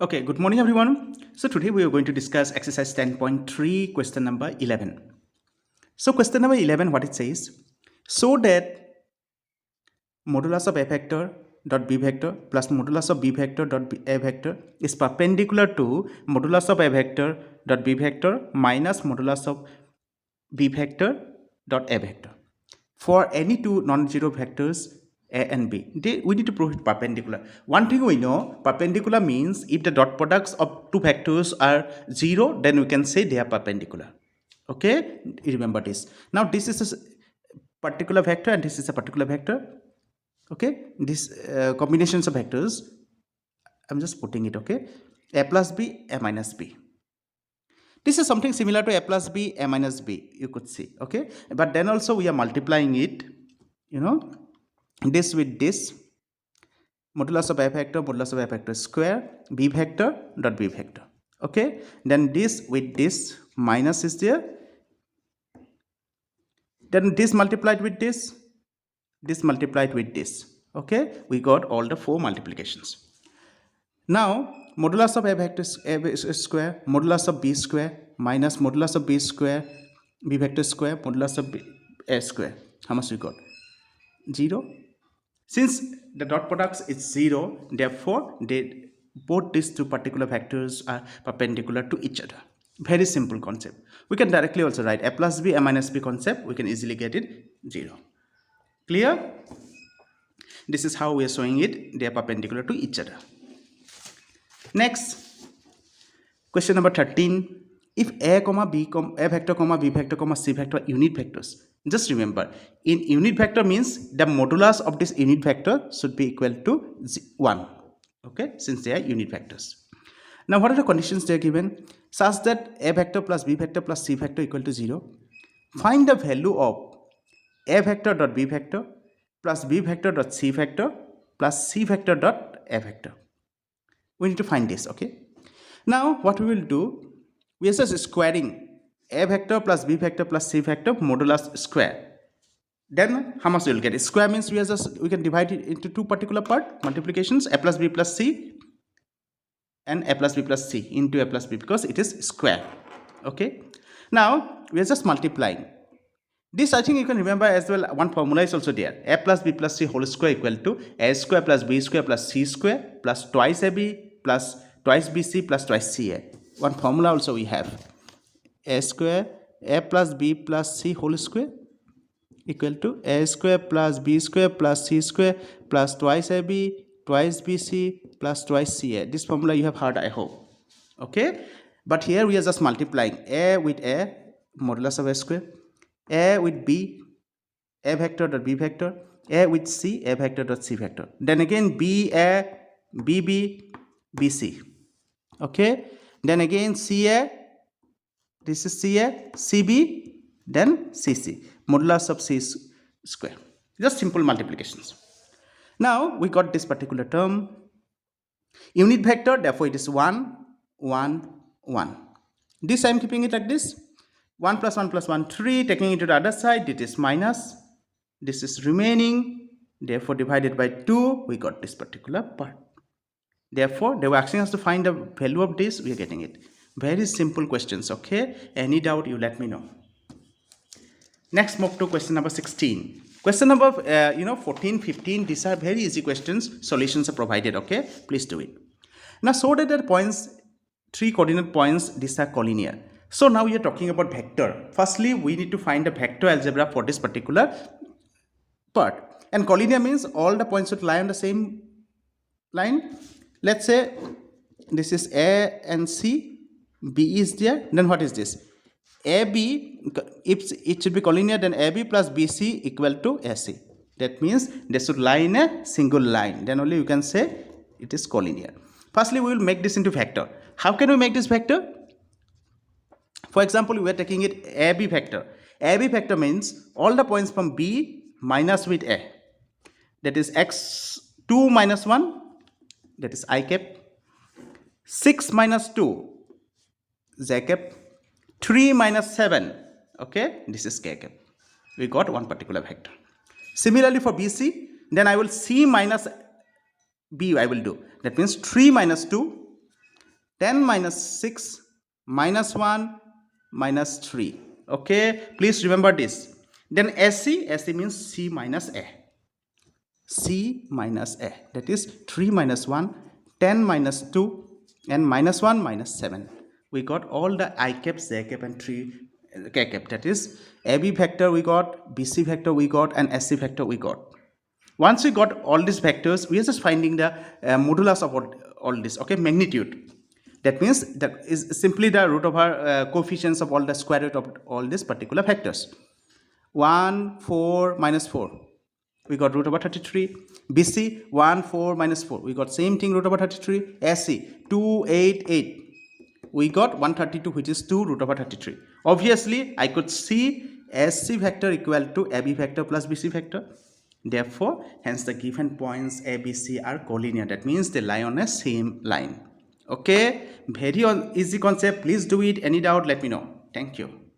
Okay, good morning everyone. So today we are going to discuss exercise 10.3 question number 11. So question number 11 what it says, so that modulus of a vector dot b vector plus modulus of b vector dot a vector is perpendicular to modulus of a vector dot b vector minus modulus of b vector dot a vector. For any two non-zero vectors a and b, we need to prove it perpendicular. One thing we know, perpendicular means if the dot products of two vectors are 0, then we can say they are perpendicular. Okay, remember this. Now this is a particular vector and this is a particular vector. Okay, these combinations of vectors, I'm just putting it. Okay, a plus b, a minus b. This is something similar to a plus b, a minus b, you could see. Okay, but then also we are multiplying it, this with this, modulus of a vector square, b vector dot b vector. Okay, then this with this, minus is there, then this multiplied with this multiplied with this. Okay, we got all the four multiplications. Now modulus of a vector square, modulus of b square minus modulus of b square, b vector square, modulus of a square. How much we got? 0. Since the dot products is 0, therefore both these two particular vectors are perpendicular to each other. Very simple concept. We can directly also write a plus b, a minus b concept. We can easily get it 0. Clear? This is how we are showing it. They are perpendicular to each other. Next, question number 13. If a vector, b vector, c vector are unit vectors, just remember, in unit vector means the modulus of this unit vector should be equal to 1. Okay, since they are unit vectors. Now, what are the conditions they are given? Such that a vector plus b vector plus c vector equal to 0. Find the value of a vector dot b vector plus b vector dot c vector plus c vector dot a vector. We need to find this. Okay. Now, what we will do, we are just squaring a vector plus b vector plus c vector modulus square. Then how much we will get? Square means we can divide it into two particular multiplications, a plus b plus c and a plus b plus c into a plus b, because it is square. Okay. Now we are just multiplying. This I think you can remember as well. One formula is also there. A plus b plus c whole square equal to a square plus b square plus c square plus twice ab plus twice bc plus twice ca. One formula also we have. A square, a plus b plus c whole square equal to a square plus b square plus c square plus twice ab twice bc plus twice ca. This formula you have heard, I hope. Okay, but here we are just multiplying a with a, modulus of a square, a with b, a vector dot b vector, a with c, a vector dot c vector, then again b a, bb, bc. Okay, then again ca, this is ca, cb, then cc, modulus of c square. Just simple multiplications. Now we got this particular term, unit vector, therefore it is 1 1 1. This I am keeping it like this, 1 plus 1 plus 1 3, taking it to the other side, it is minus, this is remaining, therefore divided by 2, we got this particular part. Therefore they were asking us to find the value of this, we are getting it. Very simple questions. Okay, any doubt you let me know. Next, move to question number 16. Question number 14 15, these are very easy questions. Solutions are provided. Okay, please do it. Now show that the points, 3 coordinate points, these are collinear. So now we are talking about vector. Firstly, we need to find a vector algebra for this particular part. And collinear means all the points should lie on the same line. Let's say this is A and C, B is there, then what is this? AB, if it should be collinear, then AB plus BC equal to AC. That means they should lie in a single line. Then only you can say it is collinear. Firstly, we will make this into vector. How can we make this vector? For example, we are taking it AB vector. AB vector means all the points from B minus with A. That is x2 minus 1, that is I cap. 6 minus 2, j cap. 3 minus 7, okay, this is k cap. We got one particular vector. Similarly for BC, then I will C minus B I will do. That means 3 minus 2, 10 minus 6 minus 1 minus 3. Okay, please remember this. Then SC means C minus A. C minus A, that is 3 minus 1, 10 minus 2, and minus 1 minus 7. We got all the I cap, J cap, and 3 K cap. That is AB vector we got, BC vector we got, and SC vector we got. Once we got all these vectors, we are just finding the modulus of all this, okay, magnitude. That means that is simply the root over coefficients of all the square root of all these particular vectors. 1, 4, minus 4. We got root over 33. BC 1, 4, minus 4. We got same thing, root over 33. SC 2, 8, 8. We got 132, which is 2 root over 33. Obviously, I could see SC vector equal to AB vector plus BC vector. Therefore, hence the given points A, B, C are collinear. That means they lie on a same line. Okay, very easy concept. Please do it. Any doubt, let me know. Thank you.